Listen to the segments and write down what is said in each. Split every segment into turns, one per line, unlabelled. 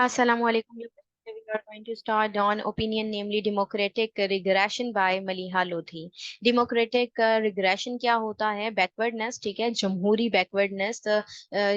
Assalamu alaikum. We are going to start on opinion, namely democratic regression by Maliha Lodhi. Democratic regression क्या होता है? Backwardness, ठीक है, जमहूरी backwardness,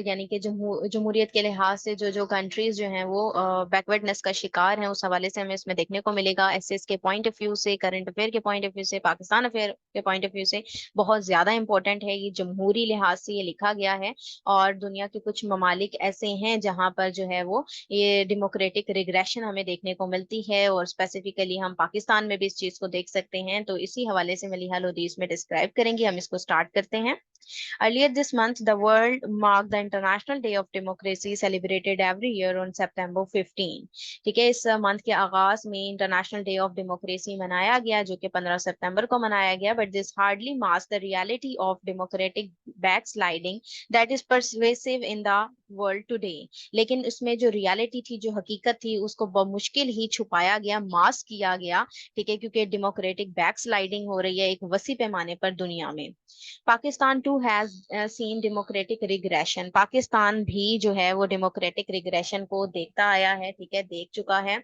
यानी कि जमहूरियत के लिहाज से जो कंट्रीज जो हैं वो बैकवर्डनेस का शिकार हैं, उस हवाले से हमें इसमें देखने को मिलेगा। एसएस के पॉइंट ऑफ व्यू से, करंट अफेयर के पॉइंट ऑफ व्यू से, पाकिस्तान अफेयर के पॉइंट ऑफ व्यू से बहुत ज्यादा इंपॉर्टेंट है। ये जमहूरी लिहाज से ये लिखा गया है और दुनिया के कुछ ममालिक ऐसे हैं जहां पर जो है वो ये डेमोक्रेटिक रिग्रेशन हमें देखने को मिलती है, और स्पेसिफिकली हम पाकिस्तान में भी इस चीज को देख सकते हैं। तो इसी हवाले से मलिहा लोधी इसमें डिस्क्राइब करेंगे। हम इसको स्टार्ट करते हैं। Earlier this month, the world marked the International Day of Democracy, celebrated every year on September 15। ठीक है, इस मंथ के आगाज में इंटरनेशनल डे ऑफ डेमोक्रेसी मनाया गया, जो कि 15 सितंबर को मनाया गया। But this hardly mask the reality of democratic backsliding that is persuasive in the world today. लेकिन उसमें जो रियलिटी थी, जो हकीकत थी, उसको बमुश्किल ही छुपाया गया, मास्क किया गया। ठीक है, क्योंकि डेमोक्रेटिक बैकस्लाइडिंग हो रही है एक वसी पैमाने पर दुनिया में। Pakistan too has seen democratic regression. Pakistan भी जो है वो डेमोक्रेटिक रिग्रेशन को देखता आया है, ठीक है, देख चुका है।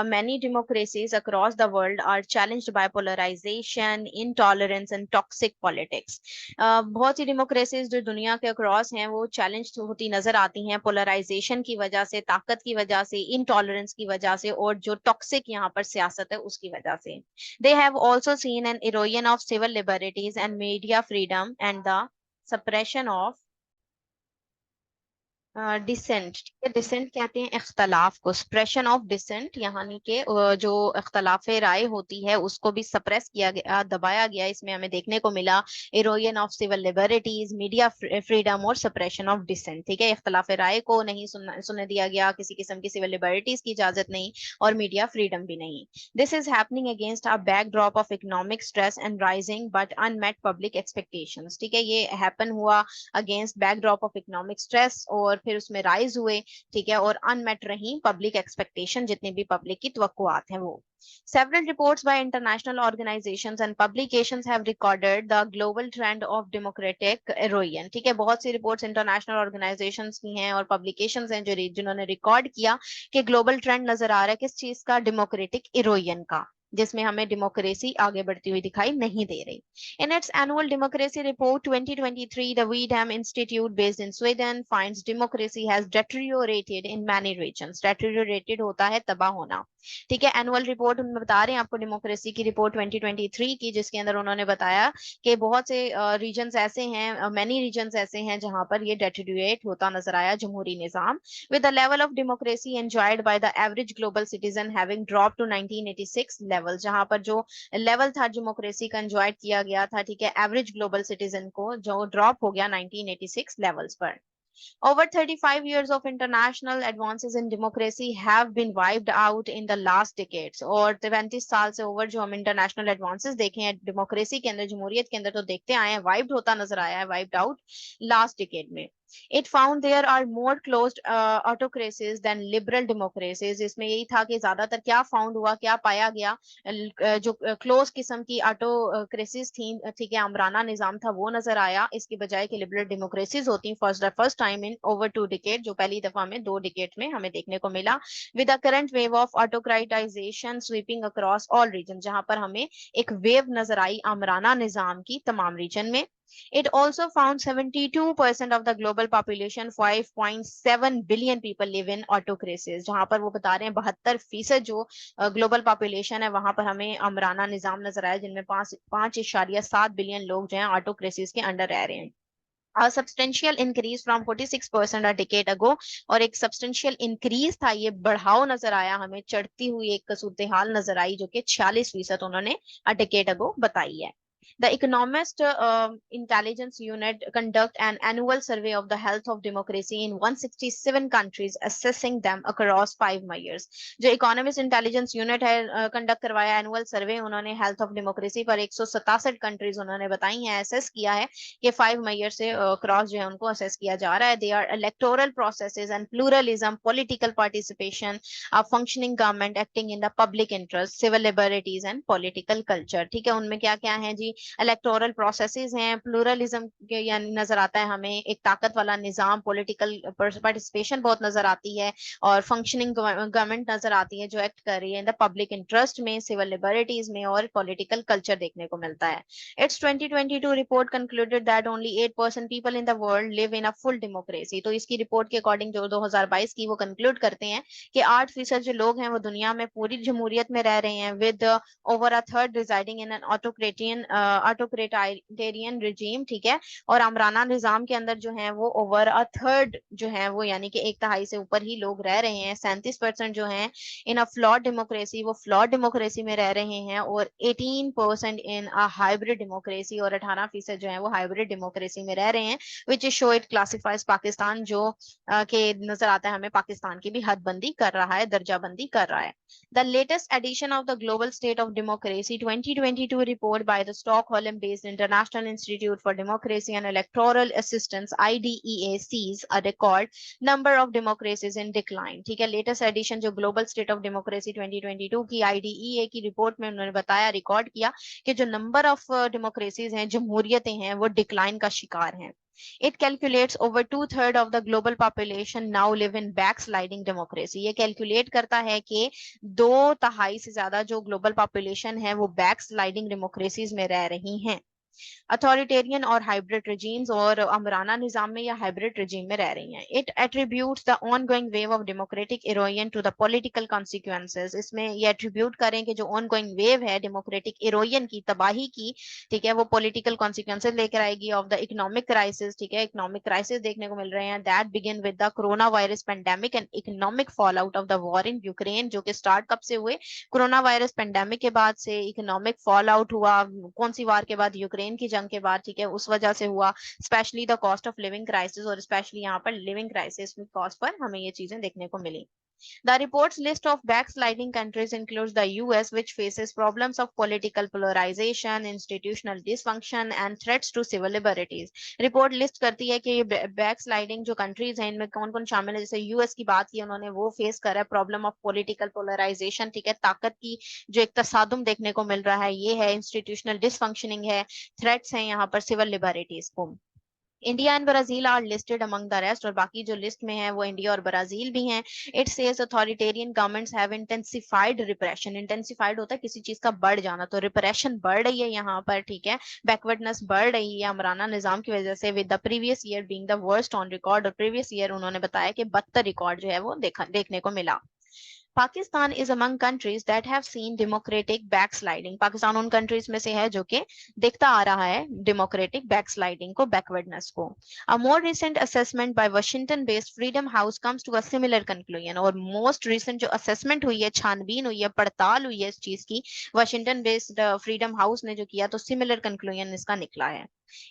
Many democracies across the world are challenged by polarization, intolerance and toxic politics। बहुत सी डेमोक्रेसीज जो दुनिया के अक्रॉस हैं वो चैलेंज होती नजर आती हैं पोलराइजेशन की वजह से, ताकत की वजह से, इनटॉलरेंस की वजह से, और जो टॉक्सिक यहाँ पर सियासत है उसकी वजह से। They have also seen an erosion of civil liberties and media freedom and the suppression of dissent. ठीक है, डिसेंट कहते हैं इख्तलाफ को, सप्रेशन ऑफ डिसेंट, यानी कि जो इख्तलाफ राय होती है उसको भी सप्रेस किया गया, दबाया गया। इसमें हमें देखने को मिला erosion of civil liberties, media freedom और सप्रेशन ऑफ डिसेंट। ठीक है, इख्तलाफ राय को नहीं सुनने दिया गया, किसी किस्म की सिविल लिबर्टीज की इजाजत नहीं, और मीडिया फ्रीडम भी नहीं। This is happening against a backdrop of economic stress and rising but unmet public expectations. ठीक है, ये हैपन हुआ against backdrop of economic stress, और फिर उसमें राइज हुए, ठीक है, और अनमेट रही पब्लिक एक्सपेक्टेशन, जितनी भी पब्लिक की तवक्कुआत हैं वो। Several reports by international organizations and publications have recorded the global trend of democratic erosion। ठीक है, बहुत सी रिपोर्ट्स इंटरनेशनल ऑर्गेनाइजेशंस की हैं और पब्लिकेशंस हैं जिन्होंने रिकॉर्ड किया कि ग्लोबल ट्रेंड नजर आ रहा है किस चीज का, डेमोक्रेटिक इरोजन का, जिसमें हमें डेमोक्रेसी आगे बढ़ती हुई दिखाई नहीं दे रही। In its annual democracy report 2023, the Weedham Institute based in Sweden finds democracy has deteriorated in many regions। Deteriorated होता है तबाह होना। ठीक है, एनुअल रिपोर्ट उनमें बता रहे हैं आपको, डेमोक्रेसी की रिपोर्ट 2023 की, जिसके अंदर उन्होंने बताया कि बहुत से रीजन्स ऐसे हैं, मैनी रीजन्स ऐसे हैं जहां पर ये डेटेरियोरेट होता नजर आया जमहूरी निजाम, with the level of democracy enjoyed by the average global citizen having drop to 1986 level. जहां पर जो लेवल था डेमोक्रेसी का एंजॉय किया गया था, ठीक है, एवरेज ग्लोबल सिटीजन को, जो ड्रॉप हो गया 1986 लेवल्स पर। Over 35 years of international advances in democracy have been wiped out in the last decades। और 35 साल से ओवर जो हम इंटरनेशनल एडवांसेस देखे हैं डेमोक्रेसी के अंदर, जमहूरियत के अंदर, तो देखते आए हैं, वाइप्ड होता नजर आया है, वाइप्ड आउट लास्ट डिकेड में। It found there are more closed autocracies than liberal democracies। इसमें यही था कि ज्यादातर क्या फाउंड हुआ, क्या पाया गया, जो क्लोज किस्म की ऑटोक्रेसीज थी, ठीक है, आमराना निजाम था, वो नजर आया, इसके बजाय कि लिबरल डेमोक्रेसीज होती first time in over 2 decade, जो पहली दफा में 2 डिकेड में हमें देखने को मिला। With the current wave of autocratisation sweeping across all region, जहां पर हमें एक वेव नजर आई आमराना निजाम की तमाम रीजन में। It also found 72% of the global population, 5.7 billion people live in autocracies। जहां पर वो बता रहे हैं 72% जो ग्लोबल पॉपुलेशन है वहां पर हमें अमराना निजाम नजर आया, जिनमें 5.7 बिलियन लोग जो हैं ऑटोक्रेसीज के अंडर रह रहे हैं। A substantial increase from 46% a decade ago। और एक substantial increase था, ये बढ़ाव नजर आया, हमें चढ़ती हुई एक सूरत हाल नजर आई, जो कि 46% उन्होंने a decade ago बताई है। The Economist Intelligence Unit conduct an annual survey of the health of democracy in 167 countries, assessing them across 5 years। जो Economist Intelligence Unit है, कंडक्ट करवाया एनुअल सर्वे उन्होंने हेल्थ ऑफ डेमोक्रेसी पर, 167 कंट्रीज उन्होंने बताई हैं, असेस किया है कि 5 ईयर से क्रॉस जो है उनको असेस किया जा रहा है। They are electoral processes and pluralism, political participation, functioning government acting in the public interest, civil liberties and political culture. ठीक है, उनमें क्या क्या है जी, इलेक्टोरल प्रोसेसेस हैं, प्लूरलिज्म के यानी नजर आता है हमें, एक ताकत वाला निजाम, पॉलिटिकल पार्टिसिपेशन बहुत नजर आती है, और फंक्शनिंग गवर्नमेंट नजर आती है जो एक्ट कर रही है इन द पब्लिक इंटरेस्ट में, सिविल लिबर्टीज में, और पॉलिटिकल कल्चर देखने को मिलता है। It's 2022 report concluded that only 8% people in the world live in a full democracy. तो इसकी रिपोर्ट के अकॉर्डिंग जो 2022 की, वो कंक्लूड करते हैं कि 8% जो लोग हैं वो दुनिया में पूरी जमहूरियत में रह रहे हैं, with over a third residing in an authoritarian regime, ठीक है। और आमराना निजाम के अंदर जो है वो ओवर अ थर्ड जो है वो यानी कि एक तिहाई से ऊपर ही लोग रह रहे हैं। 37% जो है इन अ फ्लॉड डेमोक्रेसी, वो फ्लॉड डेमोक्रेसी में रह रहे हैं, और 18% इन अ हाइब्रिड डेमोक्रेसी, और 18% जो है वो हाइब्रिड डेमोक्रेसी में रह रहे हैं, which is show it classifies Pakistan, जो के नजर आता है हमें पाकिस्तान की भी हदबंदी कर रहा है, दर्जाबंदी कर रहा है। The latest edition of the Global State of Democracy 2022 report by the Stockholm-based International Institute for Democracy and Electoral Assistance (IDEA) sees a record number of democracies in decline. ठीक है, लेटेस्ट एडिशन जो global state of democracy 2022 की IDEA की report में उन्होंने बताया, record किया कि जो नंबर ऑफ डेमोक्रेसीज हैं, जमहूरियतें हैं, वो डिक्लाइन का शिकार हैं। It calculates over two-thirds of the global population now live in backsliding democracy. ये कैलकुलेट करता है कि 2/3 से ज्यादा जो ग्लोबल पॉपुलेशन है वो बैक स्लाइडिंग डेमोक्रेसीज में रह रही हैं, अथॉरिटेरियन और हाइब्रिड रिजीम्स, और अमराना निजाम में या हाइब्रिड रिजीम में रह रही हैं। It attributes the ongoing wave of democratic erosion to the political consequences. इसमें ये एट्रीब्यूट करें कि जो ऑनगोइंग वेव है डेमोक्रेटिक इरोजन की, तबाही की, ठीक है, वो पॉलिटिकल कॉन्सिक्वेंसेस लेकर आएगी, ऑफ द इकोनॉमिक क्राइसिस, ठीक है, इकोनॉमिक क्राइसिस देखने को मिल रहे हैं, that begin with the corona virus pandemic and economic fall out of the war in Ukraine, जो कि स्टार्ट कब से हुए, कोरोना वायरस पेंडेमिक के बाद से इकोनॉमिक फॉल आउट हुआ, कौन सी वार के बाद, यूक्रेन की जंग के बाद, ठीक है, उस वजह से हुआ, specially the cost of living crisis, और स्पेशली यहाँ पर लिविंग क्राइसिस कॉस्ट पर हमें ये चीजें देखने को मिली। The report's list of backsliding countries includes the US, which faces problems of political polarization, institutional dysfunction, and threats to civil liberties. Report list करती है कि ये बैकस्लाइडिंग जो कंट्रीज हैं इनमें कौन कौन शामिल है। जैसे यूएस की बात की उन्होंने, वो फेस कर रहा है प्रॉब्लम ऑफ पॉलिटिकल पोलराइजेशन, ठीक है, ताकत की जो एक तसादुम देखने को मिल रहा है, ये है, इंस्टीट्यूशनल डिसफंक्शनिंग है, थ्रेट्स हैं यहाँ पर सिविल लिबर्टीज को। India and Brazil are listed among the rest, और बाकी जो लिस्ट में है वो इंडिया और ब्राजील भी हैं। It says authoritarian governments have intensified repression, intensified होता है किसी चीज का बढ़ जाना, तो रिप्रेशन बढ़ रही है यहाँ पर, ठीक है, बैकवर्डनेस बढ़ रही है अमराना निजाम की वजह से, with the previous year being the worst on record, और प्रीवियस ईयर उन्होंने बताया कि 72 रिकॉर्ड जो है वो देखने को मिला। Pakistan is among countries that have seen democratic backsliding, Pakistan उन कंट्रीज में से है जो कि देखता आ रहा है डेमोक्रेटिक बैकस्लाइडिंग को, बैकवर्डनेस को। A more recent assessment by Washington based Freedom House comes to a similar conclusion, और मोस्ट रिसेंट जो असेसमेंट हुई है, छानबीन हुई है, पड़ताल हुई है इस चीज की, वाशिंगटन बेस्ड फ्रीडम हाउस ने जो किया, तो सिमिलर कंक्लूजन इसका निकला है।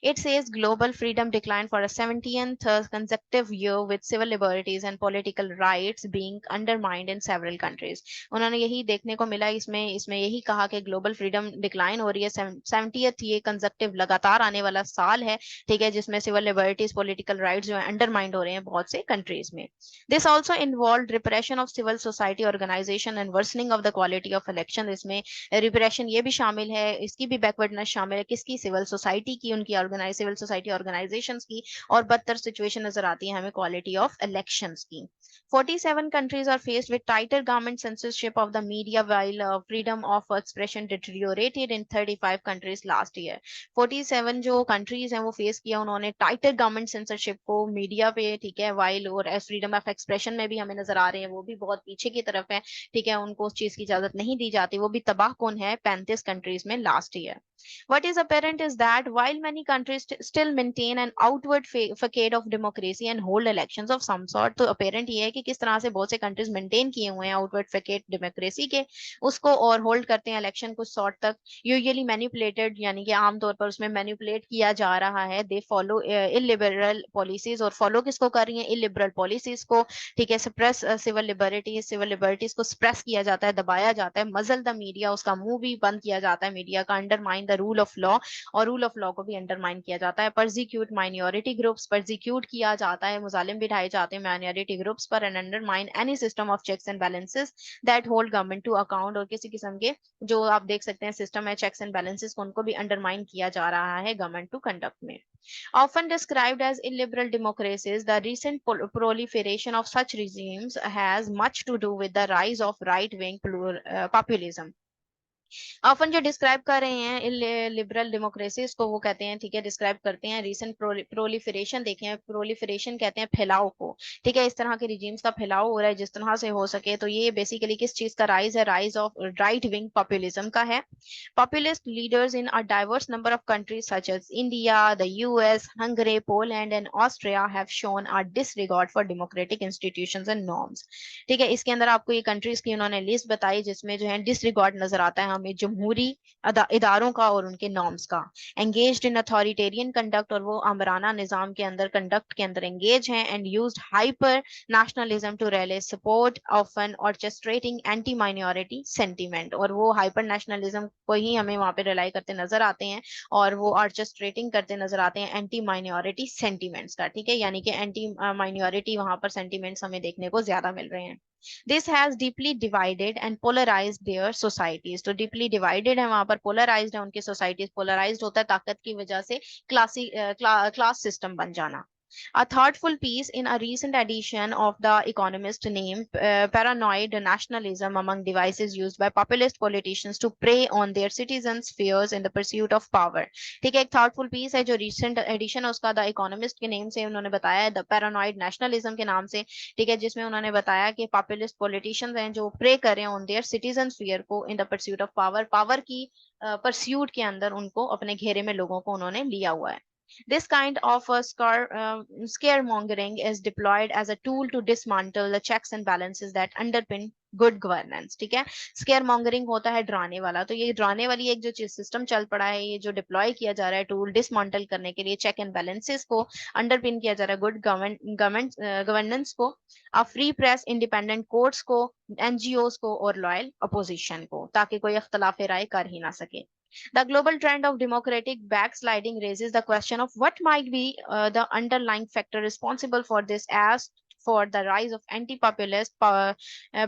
It says global freedom declined for a 70th consecutive year, with civil liberties and political rights being undermined in several countries. उन्होंने यही देखने को मिला इसमें इसमें यही कहा कि ग्लोबल फ्रीडम डिक्लाइन हो रही है, 70th ये कंसेक्टिव लगातार आने वाला साल है, ठीक है, जिसमें सिविल लिबर्टीज, पॉलिटिकल राइट्स जो है अंडरमाइंड हो रहे हैं बहुत से कंट्रीज में। This also involve repression of civil society organisation and worsening of the quality of election. इसमें रिप्रेशन ये भी शामिल है, इसकी भी बैकवर्डनेस शामिल है, किसकी, सिविल सोसाइटी की, उनकी ऑर्गेनाइज सिविल सोसाइटी ऑर्गेनाइजेशंस की, और बदतर सिचुएशन नजर आती है हमें क्वालिटी ऑफ इलेक्शंस की। 47 countries are faced with tighter government censorship of the media, while freedom of expression deteriorated in 35 countries last year. 47 जो कंट्रीज हैं वो फेस किया उन्होंने टाइटर गवर्नमेंट सेंसरशिप को मीडिया पे, ठीक है, वाइल और फ्रीडम ऑफ एक्सप्रेशन में भी हमें नजर आ रहे हैं वो भी बहुत पीछे की तरफ है, ठीक है, उनको उस चीज की इजाजत नहीं दी जाती, वो भी तबाह कौन है 35 कंट्रीज में last year. What is apparent is that while many countries still maintain an outward facade of democracy and hold elections of some sort, तो apparent ये है कि किस तरह से बहुत से countries maintain किए हुए हैं outward facade democracy के, उसको और hold करते हैं election कुछ sort तक, usually manipulated यानी कि आमतौर पर उसमें manipulate किया जा रहा है, they follow illiberal policies, और follow किसको कर रही हैं, illiberal policies को, ठीक है, suppress civil liberties को suppress किया जाता है, दबाया जाता है, muzzle the media, उसका मुंह भी बंद किया जाता है मीडिया का, undermine the the rule of law, और रूल ऑफ लॉ को भी अंडरमाइन किया जाता है। परसिक्यूट माइनॉरिटी ग्रुप्स, परसिक्यूट किया जाता है, मुजालिम बिठाए जाते हैं माइनॉरिटी ग्रुप्स पर, and undermine any system of checks and balances that hold government to account, और किसी किस्म के जो आप देख सकते हैं सिस्टम है चेक्स एंड बैलेंसेस को, उनको भी अंडरमाइन किया जा रहा है गवर्नमेंट टू कंडक्ट में। Often described as illiberal democracies, the recent proliferation of such regimes has much to do with the rise of right-wing populism. Often जो डिस्क्राइब कर रहे हैं लिबरल डेमोक्रेसी, इसको वो कहते हैं, ठीक है, डिस्क्राइब करते हैं रिसेंट प्रोलिफरेशन, देखे हैं प्रोलिफरेशन कहते हैं फैलाव को, ठीक है, इस तरह के रिजीम्स का फैलाव हो रहा है जिस तरह से हो सके। तो ये बेसिकली किस चीज का राइज है, rise of right wing populism का है। Populist leaders in a diverse number of countries such as India, the US, Hungary, Poland and Austria have shown a disregard for democratic institutions and norms, ठीक है। इसके अंदर आपको ये countries की उन्होंने लिस्ट बताई जिसमें जो है डिसरिगार्ड नजर आता है हमें जमहूरी इदारों का और उनके नॉर्म्स का। एंगेज्ड इन अथॉरिटेरियन कंडक्ट, और वो आमराना निजाम के अंदर कंडक्ट के अंदर एंगेज हैं। And used hyper nationalism to rally support often orchestrating anti minority sentiment, और वो हाइपर नेशनलिज्म को ही हमें वहां पे रिलाई करते नजर आते हैं, और वो ऑर्केस्ट्रेटिंग करते नजर आते हैं एंटी माइनॉरिटी सेंटीमेंट्स का, ठीक है, यानी कि एंटी माइनॉरिटी वहां पर सेंटीमेंट्स हमें देखने को ज्यादा मिल रहे हैं। This has deeply divided and polarized their societies. तो deeply divided है वहां पर, polarized है उनकी societies, polarized होता है ताकत की वजह से class system बन जाना। A thoughtful piece in a recent edition of The Economist named Paranoid Nationalism Among Devices Used by Populist Politicians to Prey on Their Citizens' Fears in the Pursuit of Power। ठीक है, एक thoughtful piece है जो recent edition है उसका The Economist के name से उन्होंने बताया है, The Paranoid Nationalism के नाम से, ठीक है, जिसमें उन्होंने बताया कि पॉपुलिस्ट पॉलिटिशियंस हैं जो प्रे कर रहे हैं ऑन देयर सिटीजन्स फियर को in the pursuit of power, power की परस्यूट के अंदर उनको अपने घेरे में लोगों को उन्होंने लिया हुआ है। This kind of scaremongering is deployed as a tool to dismantle the checks and balances that underpin good governance, ठीक है। स्केयर मॉन्गरिंग होता है डराने वाला, तो ये डराने वाली एक जो सिस्टम चल पड़ा है, ये जो डिप्लॉय किया जा रहा है टूल डिसमेंटल करने के लिए चेक एंड बैलेंसेस को, अंडरपिन किया जा रहा है गुड गवर्नेंस को, a free press, independent courts को, एनजीओस को और लॉयल अपोजिशन को, ताकि कोई इख्तलाफ राय कर ही ना सके। The global trend of democratic backsliding raises the question of what might be the underlying factor responsible for this, as for the rise of anti-populist,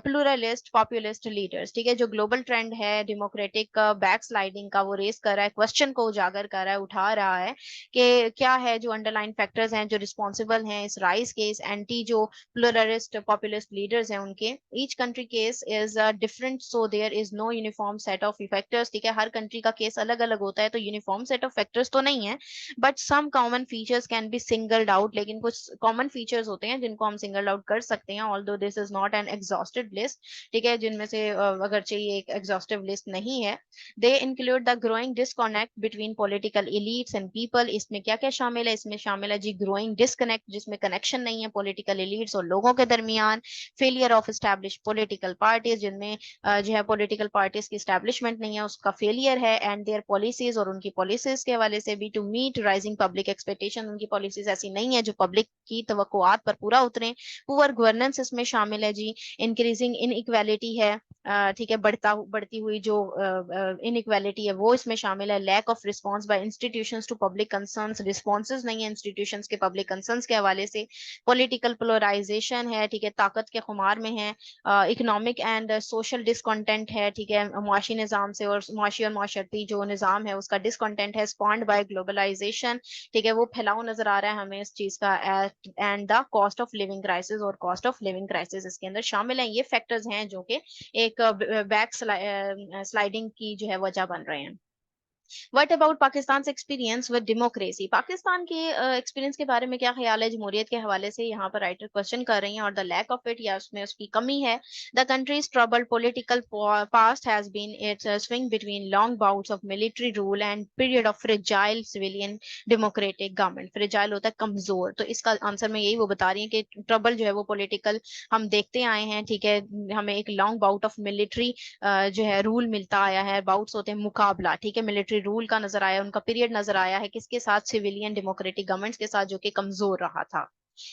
pluralist, populist leaders, ठीक है। जो ग्लोबल ट्रेंड है डेमोक्रेटिक बैकस्लाइडिंग का, वो race कर रहा है, question को उजागर कर रहा है, उठा रहा है कि क्या है जो अंडरलाइन फैक्टर्स हैं जो रिस्पॉन्सिबल हैं इस राइज के, इस एंटी जो प्लूरलिस्ट पॉपुलिस्ट लीडर्स हैं उनके। Each country case is different, so there is no uniform set of factors, ठीक है, हर कंट्री का केस अलग अलग होता है, तो यूनिफॉर्म सेट ऑफ फैक्टर्स तो नहीं है, but some common features can be singled out, लेकिन कुछ कॉमन फीचर्स होते हैं जिनको हम सिंगल आउट कर सकते हैं, although this is not an exhaustive list, ठीक है, जिनमें से अगर चाहिए एक एग्जॉस्टिव लिस्ट नहीं है। They include the growing disconnect between political elites and people, इसमें क्या क्या शामिल है, इसमें शामिल है जी ग्रोइंग डिस्कनेक्ट, जिसमें कनेक्शन नहीं है पॉलिटिकल एलिट्स और लोगों के दरमियान। Failure of establish political parties, जिनमें जो है पॉलिटिकल पार्टीज की एस्टैब्लिशमेंट नहीं है, उसका फेलियर है। एंड देयर पॉलिसीज, और उनकी पॉलिसीज के हवाले से भी, to meet rising public expectation, उनकी पॉलिसीज ऐसी नहीं है जो पब्लिक की तवक्कुआत पर पूरा उतरे। पुअर गवर्नेंस इसमें शामिल है जी, इंक्रीजिंग इनइक्वालिटी है, ठीक है, बढ़ती हुई जो इनइक्वालिटी है वो इसमें शामिल है। Lack of response by institutions to public concerns, responses नहीं है इंस्टीट्यूशंस के पब्लिक कंसर्न्स के हवाले से। पॉलिटिकल पोलराइजेशन है, ठीक है, ताकत के खुमार में है। इकोनॉमिक एंड सोशल डिसकंटेंट है, ठीक है, मुआशी निज़ाम से और मुआशी और माशरती जो निज़ाम है उसका डिसकंटेंट है। स्पॉन्ड बाय ग्लोबलाइजेशन, ठीक है, वो फैलाव नजर आ रहा है हमें इस चीज का। And the cost of living crisis, और कॉस्ट ऑफ लिविंग क्राइसिस इसके अंदर शामिल है। ये फैक्टर्स हैं जो कि एक बैक स्लाइडिंग की जो है वजह बन रहे हैं। What about Pakistan experience with democracy, Pakistan के एक्सपीरियंस के बारे में क्या ख्याल है जमहूरियत के हवाले से, यहाँ पर राइटर क्वेश्चन कर रही हैं, और द लैक ऑफ इट, या उसमें उसकी कमी है। The country's troubled political past has been its swing between long bouts of military rule and period of fragile civilian democratic government. Fragile होता है कमजोर, तो इसका आंसर में यही वो बता रही है कि ट्रबल जो है वो पॉलिटिकल हम देखते आए हैं, ठीक है, हमें एक लॉन्ग बाउट ऑफ मिलिट्री जो है रूल मिलता आया है, बाउट्स होते हैं मुकाबला, ठीक है, मिलिट्री रूल का नजर आया, उनका पीरियड नजर आया है किसके साथ, सिविलियन डेमोक्रेटिक गवर्नमेंट्स के साथ, जो कि कमजोर रहा था।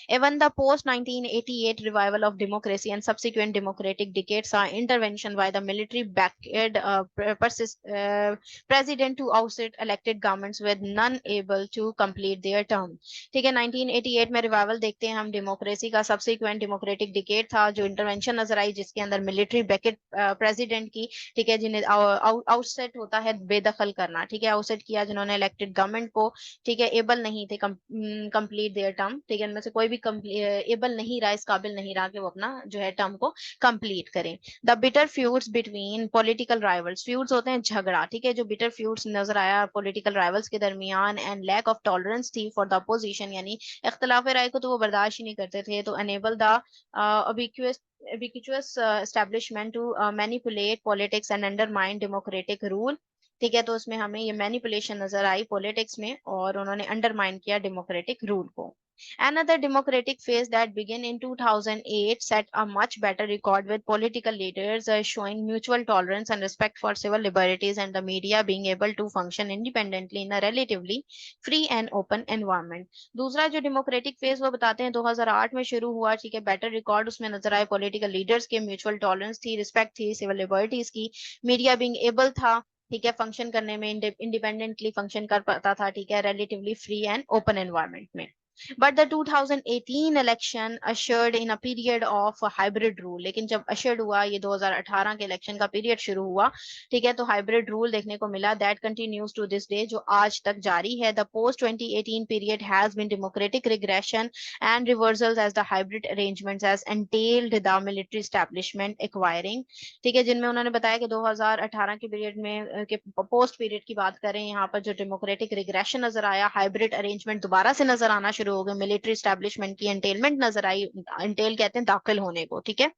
Even the post 1988 revival of democracy and subsequent democratic decades saw intervention by the military backed president to oust elected governments with none able to complete their term. ठीक है, 1988 में रिवाइवल देखते हैं हम डेमोक्रेसी का, सब्सिक्वेंट डेमोक्रेटिक डिकेड था, जो intervention नजर आई जिसके अंदर मिलिट्री बैकेट प्रेसिडेंट की, ठीक है, जिन्हें आउटसेट होता है बेदखल करना, ठीक है, आउटसेट किया जिन्होंने इलेक्टेड गवर्नमेंट को, ठीक है, एबल नहीं थे कंप्लीट देयर टर्म, ठीक है, इनमें से कोई भी एबल नहीं रहा, इस काबिल नहीं रहा कि वो अपना जो है टर्म को कंप्लीट करें. The bitter feuds between political rivals, feuds होते हैं झगड़ा, ठीक है, जो बिटर फ्यूड्स नजर आया पॉलिटिकल राइवल्स के दरमियान, एंड लैक ऑफ टॉलरेंस थी फॉर द अपोजिशन, यानी इख्तलाफ राय को तो वो बर्दाश्त ही नहीं करते थे, तो enable the ubiquitous establishment to manipulate politics and undermine democratic rule. ठीक है, तो उसमें हमें ये मैनिपुलेशन नजर आई पॉलिटिक्स में और उन्होंने अंडरमाइन किया डेमोक्रेटिक रूल को. Another democratic phase that began in 2008 set a much better record with political leaders showing mutual tolerance and respect for civil liberties and the media being able to function independently in a relatively free and open environment. दूसरा जो democratic phase वो बताते हैं 2008 में शुरू हुआ, ठीक है, बेटर रिकॉर्ड उसमें नजर आए पॉलिटिकल लीडर्स के, म्यूचुअल टॉलरेंस थी, रिस्पेक्ट थी सिविल लिबर्टीज की, मीडिया बिंग एबल था, ठीक है, फंक्शन करने में इंडिपेंडेंटली फंक्शन कर पाता था, ठीक है, relatively free and open environment में. But the 2018 election ushered in a period of hybrid rule. लेकिन जब ushered हुआ ये 2018 के इलेक्शन का पीरियड शुरू हुआ, ठीक है, तो हाइब्रिड रूल देखने को मिला. That continues to this day, जो आज तक जारी है. The post 2018 period has been democratic regression and reversals as the hybrid arrangements as entailed the military establishment acquiring, ठीक है, जिनमें उन्होंने बताया कि 2018 के पीरियड में के पोस्ट पीरियड की बात करें, यहाँ पर जो डेमोक्रेटिक रिग्रेशन नजर आया, हाइब्रिड अरेंजमेंट दोबारा से नजर आना शुरू हो गए, मिलिट्री एस्टैब्लिशमेंट की एंटेलमेंट नजर आई, एंटेल कहते हैं दाखिल होने को, ठीक है,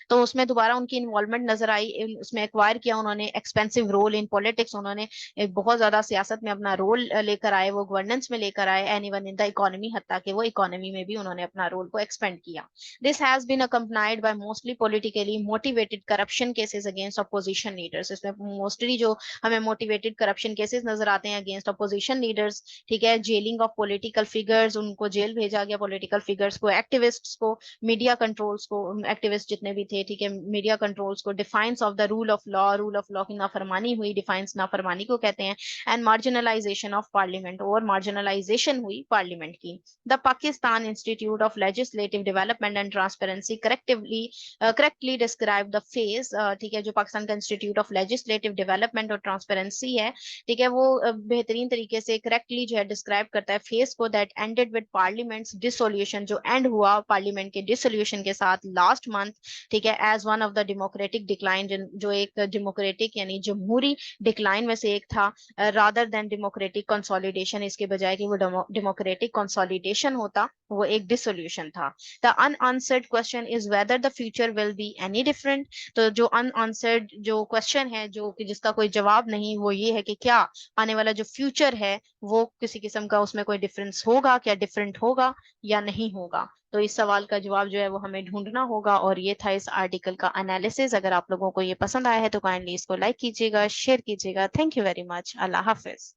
तो उसमें दोबारा उनकी इन्वॉल्वमेंट नजर आई, उसमें एक्वायर किया उन्होंने, एक्सपेंसिव रोल इन पॉलिटिक्स, उन्होंने एक बहुत ज्यादा सियासत में अपना रोल लेकर आए, वो गवर्नेंस में लेकर आए, and even in the economy, हत्ता कि वो इकोनॉमी में भी उन्होंने अपना रोल को एक्सपेंड किया. This has been accompanied by mostly politically motivated corruption cases against opposition leaders. इसमें मोस्टली जो हमें मोटिवेटेड करप्शन केसेस नजर आते हैं अगेंस्ट अपोजिशन लीडर्स, ठीक है, जेलिंग ऑफ पॉलिटिकल फिगर्स, उनको जेल भेजा गया पॉलिटिकल फिगर्स को, एक्टिविस्ट्स को, मीडिया कंट्रोल्स को, एक्टिविस्ट जितने भी थे, ठीक है, मीडिया कंट्रोल्स को, defines of the rule of law की नाफरमानी हुई, डिफाइंस नाफरमानी को कहते हैं, एंड मार्जिनलाइजेशन ऑफ पार्लियामेंट, और मार्जिनलाइजेशन हुई पार्लियामेंट की. The Pakistan institute of legislative development and transparency correctly describe the phase, ठीक है, जो पाकिस्तान का इंस्टीट्यूट ऑफ लेजिस्लेटिव डेवलपमेंट और ट्रांसपेरेंसी है, ठीक है, वो बेहतरीन तरीके से करेक्टली जो है डिस्क्राइब करता है फेज को, that ended with parliament's dissolution, जो एंड हुआ पार्लियामेंट के डिसोल्यूशन के साथ लास्ट मंथ, ठीक है, as one of the democratic decline, जो एक डेमोक्रेटिक यानी जमहूरी डिक्लाइन में से एक था, रादर देन डेमोक्रेटिक कंसोलिडेशन, इसके बजाय कि वो डेमोक्रेटिक कंसोलिडेशन होता, वो एक डिसोल्यूशन था. The unanswered question is whether the future will be any different. तो जो अनआंसर्ड जो क्वेश्चन है, जो कि जिसका कोई जवाब नहीं, वो ये है कि क्या आने वाला जो फ्यूचर है वो किसी किस्म का उसमें कोई डिफरेंस होगा, क्या डिफरेंट होगा या नहीं होगा. तो इस सवाल का जवाब जो है वो हमें ढूंढना होगा. और ये था इस आर्टिकल का एनालिसिस. अगर आप लोगों को ये पसंद आया है तो काइंडली इसको लाइक कीजिएगा, शेयर कीजिएगा. Thank you very much. Allah Hafiz.